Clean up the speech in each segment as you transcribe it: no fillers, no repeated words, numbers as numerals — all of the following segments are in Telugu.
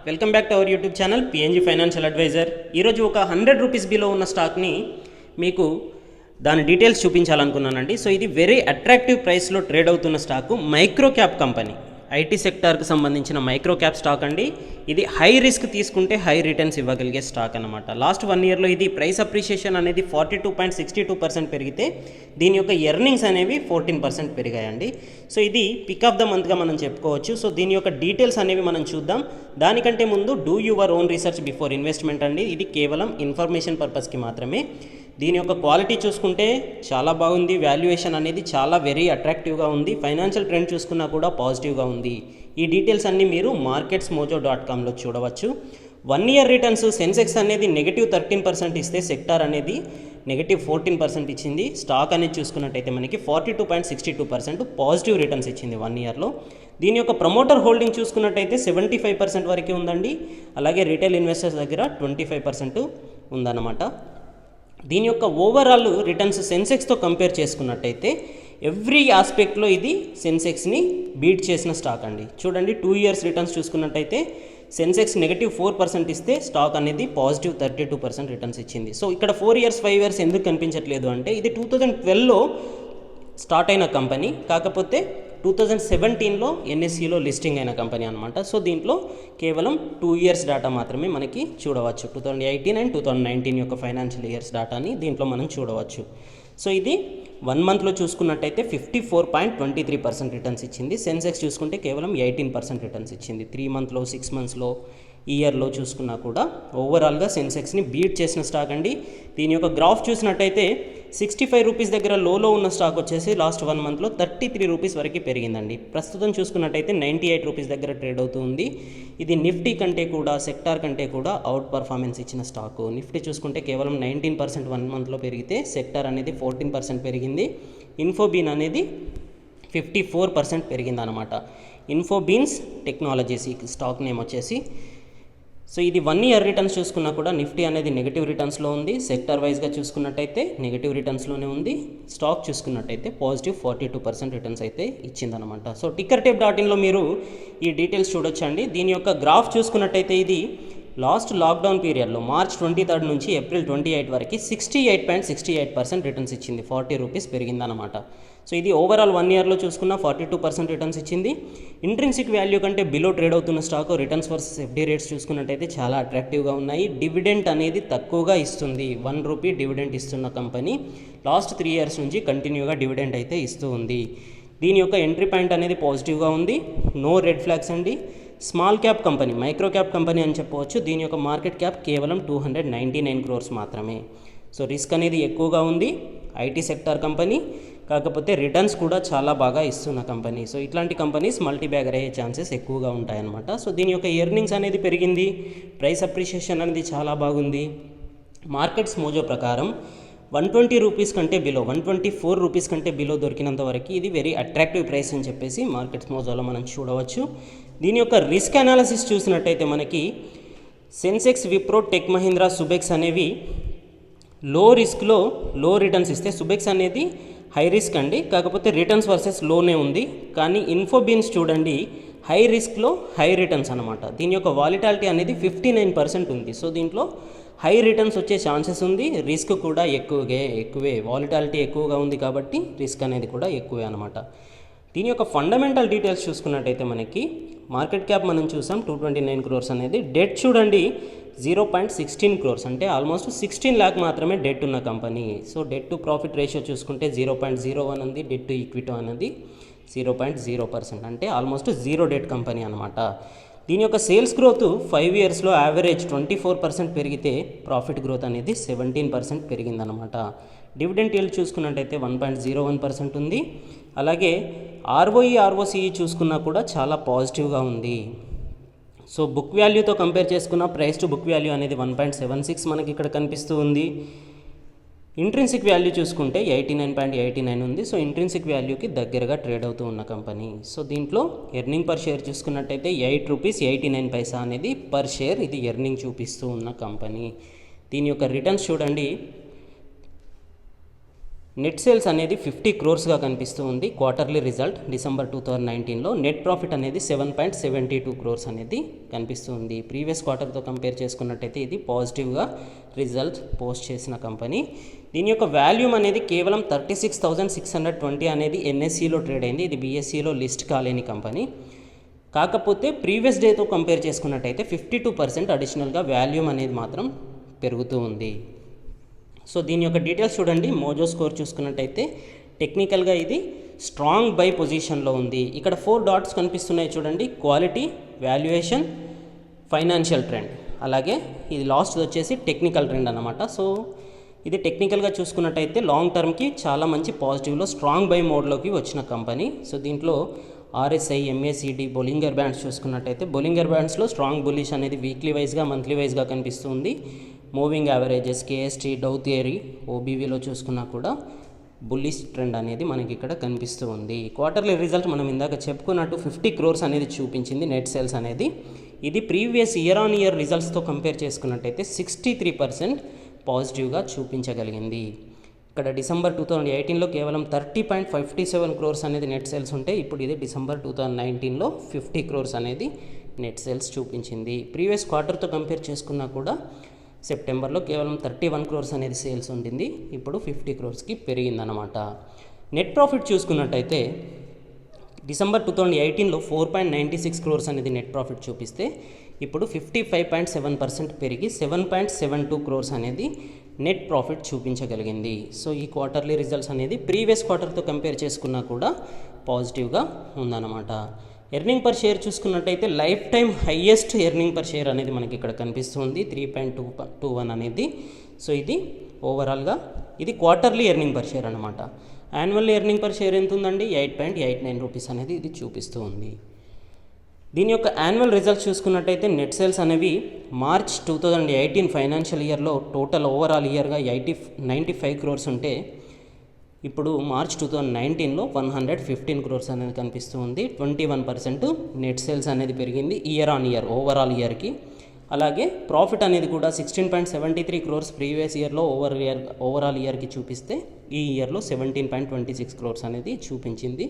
Welcome back to our YouTube channel PNG financial advisor. ఈరోజు ఒక 100 రూపీస్ బిలో ఉన్న స్టాక్ని మీకు దాని డీటెయిల్స్ చూపించాలనుకున్నానండి. సో ఇది వెరీ అట్రాక్టివ్ ప్రైస్లో ట్రేడ్ అవుతున్న stock, micro cap company, IT సెక్టార్కి సంబంధించిన మైక్రో క్యాప్ స్టాక్ అండి. ఇది హై రిస్క్ తీసుకుంటే హై రిటర్న్స్ ఇవ్వగలిగే స్టాక్ అనమాట. లాస్ట్ 1 ఇయర్లో ఇది ప్రైస్ అప్రిషియేషన్ అనేది 42.62% పెరిగితే దీని యొక్క ఎర్నింగ్స్ అనేవి 14% పెరిగాయండి. సో ఇది పిక్ ఆఫ్ ద మంత్గా మనం చెప్పుకోవచ్చు. సో దీని యొక్క డీటెయిల్స్ అనేవి మనం చూద్దాం. దానికంటే ముందు do your own research before investment అండి. ఇది కేవలం ఇన్ఫర్మేషన్ పర్పస్కి మాత్రమే. దీని యొక్క క్వాలిటీ చూసుకుంటే చాలా బాగుంది, వాల్యుయేషన్ అనేది చాలా వెరీ అట్రాక్టివ్గా ఉంది, ఫైనాన్షియల్ ట్రెండ్ చూసుకున్నా కూడా పాజిటివ్గా ఉంది. ఈ డీటెయిల్స్ అన్నీ మీరు marketsmojo.comలో చూడవచ్చు. 1 ఇయర్ రిటర్న్స్ సెన్సెక్స్ అనేది -13% ఇస్తే సెక్టార్ అనేది -14% ఇచ్చింది. స్టాక్ అనేది చూసుకున్నట్టయితే మనకి 42.62% పాజిటివ్ రిటర్న్స్ ఇచ్చింది 1 ఇయర్లో. దీని యొక్క ప్రమోటర్ హోల్డింగ్ చూసుకున్నట్టయితే 75% వరకు ఉందండి. అలాగే రీటైల్ ఇన్వెస్టర్స్ దగ్గర 25% ఉందన్నమాట. దీని యొక్క ఓవరాల్ రిటర్న్స్ సెన్సెక్స్తో కంపేర్ చేసుకున్నట్టయితే ఎవ్రీ ఆస్పెక్ట్లో ఇది సెన్సెక్స్ని బీట్ చేసిన స్టాక్ అండి. చూడండి, 2 ఇయర్స్ రిటర్న్స్ చూసుకున్నట్టయితే సెన్సెక్స్ -4% ఇస్తే స్టాక్ అనేది పాజిటివ్ 32% రిటర్న్స్ ఇచ్చింది. సో ఇక్కడ 4 ఇయర్స్ 5 ఇయర్స్ ఎందుకు కనిపించట్లేదు అంటే ఇది 2012లో స్టార్ట్ అయిన కంపెనీ, కాకపోతే 2017లో ఎన్ఎస్సిలో లిస్టింగ్ అయిన కంపెనీ అనమాట. సో దీంట్లో కేవలం 2 ఇయర్స్ డేటా మాత్రమే మనకి చూడవచ్చు. 2018 అండ్ 2019 యొక్క ఫైనాన్షియల్ ఇయర్స్ డేటాని దీంట్లో మనం చూడవచ్చు. సో ఇది 1 మంత్లో చూసుకున్నట్టయితే 54.23% రిటర్న్స్ ఇచ్చింది. సెన్సెక్స్ చూసుకుంటే కేవలం 18% రిటర్న్స్ ఇచ్చింది. 3 మంత్లో 6 మంత్స్లో ఇయర్లో చూసుకున్నా కూడా ఓవరాల్గా సెన్సెక్స్ని బీట్ చేసిన స్టాక్ అండి. దీని యొక్క గ్రాఫ్ చూసినట్టయితే 65 రూపీస్ దగ్గర లోలో ఉన్న స్టాక్ వచ్చేసి లాస్ట్ 1 మంత్లో 33 రూపీస్ వరకు పెరిగిందండి. ప్రస్తుతం చూసుకున్నట్టయితే 98 రూపీస్ దగ్గర ట్రేడ్ అవుతుంది. ఇది నిఫ్టీ కంటే కూడా, సెక్టార్ కంటే కూడా అవుట్ పర్ఫార్మెన్స్ ఇచ్చిన స్టాకు. నిఫ్టీ చూసుకుంటే కేవలం 19% 1 మంత్లో పెరిగితే సెక్టార్ అనేది 14% పెరిగింది. ఇన్ఫోబీన్ అనేది 54% పెరిగిందనమాట. ఇన్ఫోబీన్స్ టెక్నాలజీస్ ఈ స్టాక్ నేమ్ వచ్చేసి. సో ఇది 1 ఇయర్ రిటర్న్స్ చూసుకున్నా కూడా నిఫ్టీ అనేది నెగిటివ్ రిటర్న్స్లో ఉంది. సెక్టర్ వైజ్గా చూసుకున్నట్టయితే నెగిటివ్ రిటర్న్స్లోనే ఉంది. స్టాక్ చూసుకున్నట్టయితే పాజిటివ్ 42% రిటర్న్స్ అయితే ఇచ్చిందనమాట. సో tickertape.inలో మీరు ఈ డీటెయిల్స్ చూడొచ్చండి. దీని యొక్క గ్రాఫ్ చూసుకున్నట్టయితే ఇది లాస్ట్ లాక్డౌన్ పీరియడ్లో మార్చ్ 23 నుంచి ఏప్రిల్ 28 వరకు 68.68% రిటర్న్స్ ఇచ్చింది. 40 రూపీస్ పెరిగిందనమాట. సో ఇది ఓవరాల్ 1 ఇయర్లో చూసుకున్న 42% రిటర్న్స్ ఇచ్చింది. ఇంట్రిన్సిక్ వాల్యూ కంటే బిలో ట్రేడ్ అవుతున్న stock returns versus FD rates చూసుకున్నట్టయితే చాలా అట్రాక్టివ్గా ఉన్నాయి. డివిడెంట్ అనేది తక్కువగా ఇస్తుంది. 1 రూపీ డివిడెంట్ ఇస్తున్న కంపెనీ లాస్ట్ 3 ఇయర్స్ నుంచి కంటిన్యూగా డివిడెంట్ అయితే ఇస్తూ ఉంది. దీని యొక్క ఎంట్రీ పాయింట్ అనేది పాజిటివ్గా ఉంది. నో రెడ్ ఫ్లాగ్స్ అండి. Small cap company, micro cap company అని చెప్పవచ్చు. దీని యొక్క మార్కెట్ క్యాప్ కేవలం 299 crores మాత్రమే. సో రిస్క్ అనేది ఎక్కువగా ఉంది. ఐటీ సెక్టార్ కంపెనీ, కాకపోతే రిటర్న్స్ కూడా చాలా బాగా ఇస్తున్న కంపెనీ. సో ఇట్లాంటి కంపెనీస్ మల్టీ బ్యాగర్ అయ్యే ఛాన్సెస్ ఎక్కువగా ఉంటాయన్నమాట. సో దీని యొక్క ఎర్నింగ్స్ అనేది పెరిగింది. ప్రైస్ అప్రిషియేషన్ అనేది చాలా బాగుంది. మార్కెట్స్ మోజో ప్రకారం 120 రూపీస్ కంటే బిలో, 124 రూపీస్ కంటే బిలో దొరికినంత వరకు ఇది వెరీ అట్రాక్టివ్ ప్రైస్ అని చెప్పేసి మార్కెట్స్ మోజోలో మనం చూడవచ్చు. దీని యొక్క రిస్క్ అనాలిసిస్ చూసినట్టయితే మనకి సెన్సెక్స్, విప్రో, టెక్ మహీంద్రా, సుబెక్స్ అనేవి లో రిస్క్లో లో రిటర్న్స్ ఇస్తే సుబెక్స్ అనేది హై రిస్క్ అండి, కాకపోతే రిటర్న్స్ వర్సెస్ లోనే ఉంది. కానీ ఇన్ఫోబీన్స్ చూడండి, హై రిస్క్లో హై రిటర్న్స్ అనమాట. దీని యొక్క వాలిటాలిటీ అనేది 59% ఉంది. సో దీంట్లో హై రిటర్న్స్ వచ్చే ఛాన్సెస్ ఉంది. రిస్క్ కూడా ఎక్కువే, వాలిటాలిటీ ఎక్కువగా ఉంది కాబట్టి రిస్క్ అనేది కూడా ఎక్కువే అనమాట. దీని యొక్క ఫండమెంటల్ డీటెయిల్స్ చూసుకున్నట్టయితే మనకి మార్కెట్ క్యాప్ మనం చూసాం 229 crores అనేది. డెట్ చూడండి 0.16 crores, అంటే ఆల్మోస్ట్ 16 lakh మాత్రమే డెట్ ఉన్న company. So det to profit ratio చూసుకుంటే 0.01 ఉంది. డెట్ టు ఈక్విటీ అనేది 0.0%, అంటే ఆల్మోస్ట్ జీరో డెట్ కంపెనీ అనమాట. దీని యొక్క సేల్స్ గ్రోత్ 5 ఇయర్స్లో యావరేజ్ 24% పెరిగితే ప్రాఫిట్ గ్రోత్ అనేది 17% పెరిగిందనమాట. డివిడెంట్ yield చూసుకున్నట్టయితే 1.01% ఉంది. అలాగే ROE, ROCE చూసుకున్నా కూడా చాలా పాజిటివ్గా ఉంది. సో బుక్ వాల్యూతో కంపేర్ చేసుకున్న ప్రైస్ టు బుక్ వాల్యూ అనేది 1.76 మనకి ఇక్కడ కనిపిస్తూ ఉంది. ఇంట్రిన్సిక్ వాల్యూ చూసుకుంటే 89.89 ఉంది. సో ఇంట్రిన్సిక్ వాల్యూకి దగ్గరగా ట్రేడ్ అవుతూ ఉన్న కంపెనీ. సో దీంట్లో ఎర్నింగ్ పర్ షేర్ చూసుకున్నట్టయితే 8 రూపీస్ 89 పైసా అనేది పర్ షేర్ ఇది ఎర్నింగ్ చూపిస్తూ ఉన్న కంపెనీ. దీని యొక్క రిటర్న్స్ చూడండి నెట్ సేల్స్ అనేది 50 క్రోర్స్గా కనిపిస్తూ ఉంది. క్వార్టర్లీ రిజల్ట్ డిసెంబర్ 2019లో నెట్ ప్రాఫిట్ అనేది 7.72 క్రోర్స్ అనేది కనిపిస్తుంది. ప్రీవియస్ క్వార్టర్తో కంపేర్ చేసుకున్నట్టయితే ఇది పాజిటివ్గా రిజల్ట్ పోస్ట్ చేసిన కంపెనీ. దీని యొక్క వాల్యూమ్ అనేది కేవలం 36,620 అనేది ఎన్ఎస్సిలో ట్రేడ్ అయింది. ఇది బిఎస్సిలో లిస్ట్ కాలేని కంపెనీ. కాకపోతే ప్రీవియస్ డేతో కంపేర్ చేసుకున్నట్టయితే 52% అడిషనల్గా వాల్యూమ్ అనేది మాత్రం పెరుగుతూ ఉంది. సో దీని యొక్క డీటెయిల్స్ చూడండి. మోజో స్కోర్ చూసుకున్నట్టయితే టెక్నికల్గా ఇది స్ట్రాంగ్ బై పొజిషన్లో ఉంది. ఇక్కడ 4 డాట్స్ కనిపిస్తున్నాయి చూడండి. క్వాలిటీ, వాల్యుయేషన్, ఫైనాన్షియల్ ట్రెండ్, అలాగే ఇది లాస్ట్ వచ్చేసి టెక్నికల్ ట్రెండ్ అన్నమాట. సో ఇది టెక్నికల్గా చూసుకున్నట్టయితే లాంగ్ టర్మ్కి చాలా మంచి పాజిటివ్లో స్ట్రాంగ్ బై మోడ్లోకి వచ్చిన కంపెనీ. సో దీంట్లో ఆర్ఎస్ఐ, ఎంఏసిడి, బొలింగర్ బ్యాండ్స్ చూసుకున్నట్టయితే బొలింగర్ బ్యాండ్స్లో స్ట్రాంగ్ బుల్లిష్ అనేది వీక్లీ వైజ్గా, మంత్లీ వైజ్గా కనిపిస్తుంది. Moving averages, KST, Dow theory, ఓబీవీలో చూసుకున్నా కూడా బుల్లిష్ ట్రెండ్ అనేది మనకి ఇక్కడ కనిపిస్తూ ఉంది. క్వార్టర్లీ రిజల్ట్ మనం ఇందాక చెప్పుకున్నట్టు 50 క్రోర్స్ అనేది చూపించింది నెట్ సేల్స్ అనేది. ఇది ప్రీవియస్ ఇయర్ ఆన్ ఇయర్ రిజల్ట్స్తో కంపేర్ చేసుకున్నట్టయితే 63% పాజిటివ్గా చూపించగలిగింది. ఇక్కడ డిసెంబర్ 2018లో కేవలం 30.57 క్రోర్స్ అనేది నెట్ సేల్స్ ఉంటే ఇప్పుడు ఇది డిసెంబర్ 2019లో 50 క్రోర్స్ అనేది నెట్ సేల్స్ చూపించింది. ప్రీవియస్ క్వార్టర్తో కంపేర్ చేసుకున్నా కూడా సెప్టెంబర్లో కేవలం 31 క్రోర్స్ అనేది సేల్స్ ఉంటుంది. ఇప్పుడు 50 క్రోర్స్కి పెరిగిందనమాట. నెట్ ప్రాఫిట్ చూసుకున్నట్టయితే డిసెంబర్ 2018లో 4.96 క్రోర్స్ అనేది నెట్ ప్రాఫిట్ చూపిస్తే ఇప్పుడు 55.7% పెరిగి 7.72 క్రోర్స్ అనేది నెట్ ప్రాఫిట్ చూపించగలిగింది. సో ఈ క్వార్టర్లీ రిజల్ట్స్ అనేది ప్రీవియస్ క్వార్టర్తో కంపేర్ చేసుకున్నా కూడా పాజిటివ్గా ఉందన్నమాట. ఎర్నింగ్ పర్ షేర్ చూసుకున్నట్టయితే life time highest earning per share అనేది మనకి ఇక్కడ కనిపిస్తుంది 3.21 అనేది. సో ఇది ఓవరాల్గా ఇది క్వార్టర్లీ ఎర్నింగ్ పర్ షేర్ అనమాట. యాన్యువల్ ఎర్నింగ్ పర్ షేర్ ఎంత ఉందండి? 8.89 రూపీస్ అనేది ఇది చూపిస్తూ ఉంది. దీని యొక్క యాన్యువల్ రిజల్ట్స్ చూసుకున్నట్టయితే నెట్ సేల్స్ అనేవి మార్చ్ 2018 ఫైనాన్షియల్ ఇయర్లో టోటల్ ఓవరాల్ ఇయర్గా 95 క్రోర్స్ ఉంటే ఇప్పుడు మార్చ్ 2019లో 115 క్రోర్స్ అనేది కనిపిస్తూ ఉంది. 21% నెట్ సేల్స్ అనేది పెరిగింది ఇయర్ ఆన్ ఇయర్ ఓవరాల్ ఇయర్కి. అలాగే ప్రాఫిట్ అనేది కూడా 16.73 క్రోర్స్ ప్రీవియస్ ఇయర్లో ఓవరాల్ ఇయర్కి చూపిస్తే ఈ ఇయర్లో 17.26 క్రోర్స్ అనేది చూపించింది.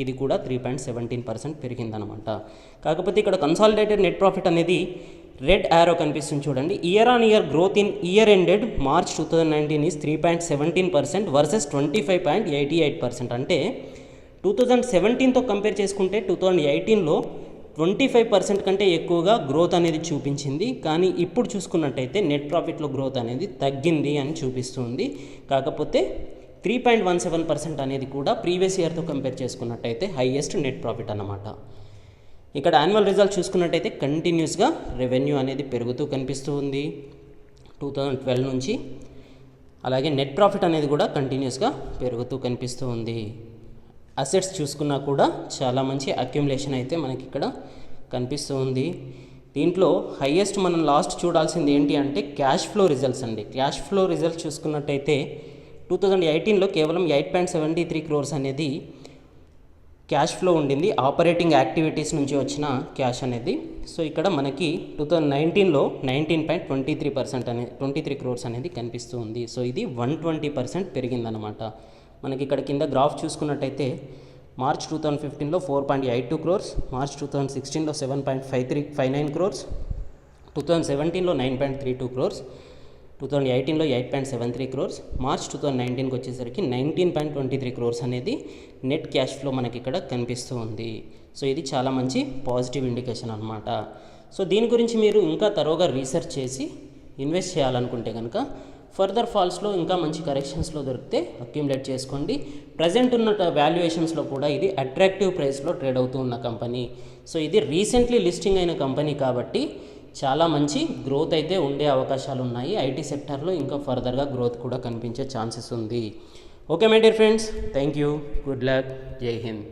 ఇది కూడా 3.17% పెరిగిందనమాట. కాకపోతే ఇక్కడ కన్సాలిడేటెడ్ నెట్ ప్రాఫిట్ అనేది రెడ్ యారో కనిపిస్తుంది చూడండి. Year on year growth in year ended March 2019 is 3.17% versus 25.88%. అంటే 2017తో కంపేర్ చేసుకుంటే 2018లో 25% కంటే ఎక్కువగా గ్రోత్ అనేది చూపించింది. కానీ ఇప్పుడు చూసుకున్నట్టయితే నెట్ ప్రాఫిట్లో గ్రోత్ అనేది తగ్గింది అని చూపిస్తుంది. కాకపోతే 3.17% అనేది కూడా ప్రీవియస్ ఇయర్తో కంపేర్ చేసుకున్నట్టయితే హైయెస్ట్ నెట్ ప్రాఫిట్ అన్నమాట. ఇక్కడ యాన్యువల్ రిజల్ట్ చూసుకున్నట్టయితే కంటిన్యూస్గా రెవెన్యూ అనేది పెరుగుతూ కనిపిస్తూ ఉంది 2012 నుంచి. అలాగే నెట్ ప్రాఫిట్ అనేది కూడా కంటిన్యూస్గా పెరుగుతూ కనిపిస్తూ ఉంది. అసెట్స్ చూసుకున్నా కూడా చాలా మంచి అక్యుములేషన్ అయితే మనకి ఇక్కడ కనిపిస్తూ ఉంది. దీంట్లో హైయెస్ట్ మనం లాస్ట్ చూడాల్సింది ఏంటి అంటే క్యాష్ ఫ్లో రిజల్ట్స్ అండి. క్యాష్ ఫ్లో రిజల్ట్స్ చూసుకున్నట్టయితే 2018లో కేవలం 8.73 క్రోర్స్ అనేది క్యాష్ ఫ్లో ఉండింది ఆపరేటింగ్ యాక్టివిటీస్ నుంచి వచ్చిన క్యాష్ అనేది. సో ఇక్కడ మనకి 2019లో 19.23% అనేది 23 క్రోర్స్ అనేది కనిపిస్తూ ఉంది. సో ఇది 120% పెరిగిందనమాట. మనకి ఇక్కడ కింద గ్రాఫ్ చూసుకున్నట్టయితే మార్చ్ 2015లో 4.82 క్రోర్స్, మార్చ్ 2016లో 7.59 క్రోర్స్, 2017లో 9.32 క్రోర్స్, 2018లో 8.73 క్రోర్స్, మార్చ్ 2019కి వచ్చేసరికి 19.23 క్రోర్స్ అనేది నెట్ క్యాష్ ఫ్లో మనకి ఇక్కడ కనిపిస్తూ ఉంది. సో ఇది చాలా మంచి పాజిటివ్ ఇండికేషన్ అనమాట. సో దీని గురించి మీరు ఇంకా తరోగా రీసెర్చ్ చేసి ఇన్వెస్ట్ చేయాలనుకుంటే కనుక ఫర్దర్ ఫాల్స్లో ఇంకా మంచి కరెక్షన్స్లో దొరికితే అక్యుములేట్ చేసుకోండి. ప్రజెంట్ ఉన్న వాల్యుయేషన్స్లో కూడా ఇది అట్రాక్టివ్ ప్రైస్లో ట్రేడ్ అవుతూ ఉన్న కంపెనీ. సో ఇది రీసెంట్లీ లిస్టింగ్ అయిన కంపెనీ కాబట్టి చాలా మంచి గ్రోత్ అయితే ఉండే అవకాశాలు ఉన్నాయి. ఐటీ సెక్టార్లో ఇంకా ఫర్దర్గా గ్రోత్ కూడా కనిపించే ఛాన్సెస్ ఉంది. Okay my dear friends, thank you, good luck, జై హింద్.